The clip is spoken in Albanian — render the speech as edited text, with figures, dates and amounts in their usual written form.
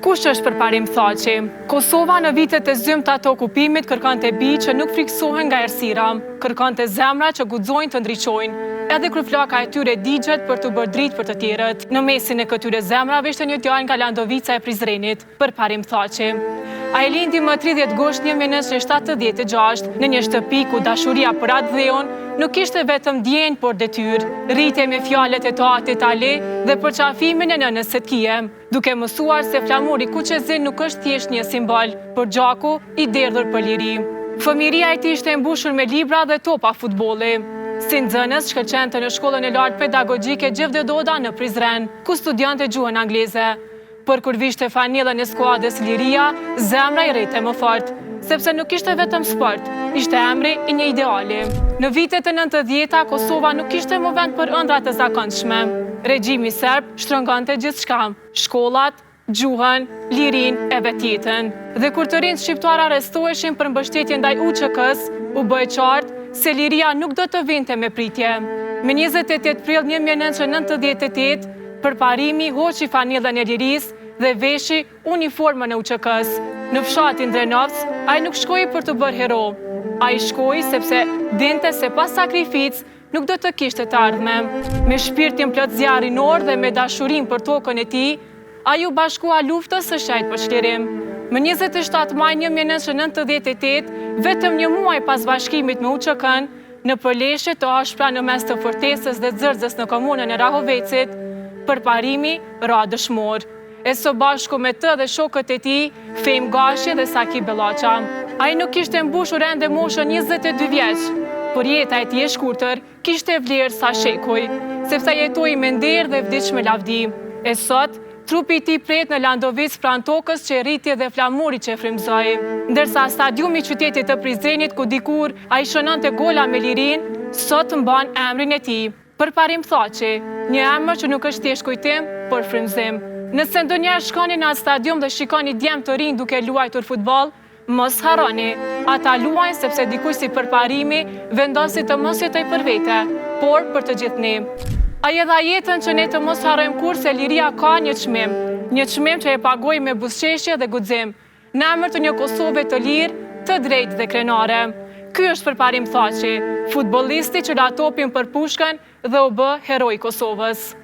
Kush është përparim Thaçi? Kosova në vitet e zymta të okupimit kërkonte bij që nuk friksohen nga errësira, kërkonte zemra që guxojnë të ndriçojnë, edhe kur flaka e tyre digjet për të bërë dritë për të tjerët. Në mesin e këtyre zemrave ishte një djalë nga Landovica e Prizrenit, përparim Thaçi. Ai lindi më 30 gusht 1976 në një shtëpi ku dashuria për atë dheun nuk ishte vetëm ndjenjë, por detyrë. Rritje me fjalët e toatit Ale dhe përqafimin e nënës Setkie, duke mësuar se flamuri kuqezin nuk është thjesht një simbol, por gjaku i derdhur për liri. Fëmiria e tij ishte mbushur me libra dhe topa futbolli. Si nxënës shkëlqente në shkollën e lartë pedagogjike Gjevde Doda në Prizren, ku studionte gjuhën angleze. Por kur vishte fanellën e skuadrës Liria, zemra i rrite më fort, sepse nuk ishte vetëm sport, ishte emri i një ideali. Në vitet e 90-ta, Kosova nuk ishte më vend për ëndrat e zakonshme. Regjimi serb shtrëngonte gjithçka, shkollat, gjuhën, lirinë e vetjetën. Dhe kur të rinjt shqiptar arrestoheshin për mbështetje ndaj UÇK-s, u bë qartë se Liria nuk do të vinte me pritje. Me 28 prill 1998, përparimi hoqi fanellën e Lirisë dhe veshi uniformën e UÇK-s. Në fshatin Drenovc, ai nuk shkoi për të bërë hero. Ai shkoi sepse dinte se pas sakrificë nuk do të kishte të ardhme. Me shpirtin plot zjarrinor dhe me dashurinë për tokën e tij, ai u bashkua luftës së shajt për çlirim. Më 27 maj 1998, vetëm një muaj pas bashkimit me UÇK-n, në përleshje të ashpra në mes të fortesës dhe Zërzës në komunën e Rahovecit, përparimi ra dëshmor. E së bashku me të dhe shokët e tij, Fejm Gashi dhe Saki Bellaqa. Ai nuk kishte mbushur ende moshën 22 vjeç, por jeta e tij e shkurtër kishte vlerë sa shekuj, sepse jetoi me nder dhe vdiq me lavdi. E sot, trupi i tij pret në Landovic pranë tokës që rriti dhe flamuri që frymëzoi. Ndërsa stadiumi i qytetit të Prizrenit ku dikur ai shënonte gola me lirinë, sot mban emrin e tij. Përparim Thaçi, një emër që nuk është thjesht kujtim, por frymëzim. Nëse ndonjëherë shkoni në atë stadium dhe shikoni djemë të rinj duke luajtur futboll, mos harroni, ata luajnë sepse dikush si përparimi vendosi të mos jetoj për vete, por për të gjithë ne. Ai e dha jetën që ne të mos harrojmë kurrë se liria ka një çmim që e pagoi me buzëqeshje dhe guxim, në emër të një Kosove të lirë, të drejtë dhe krenare. Ky është përparim Thaçi, futbollisti që la topin për pushkën dhe u bë heroi i Kosovës.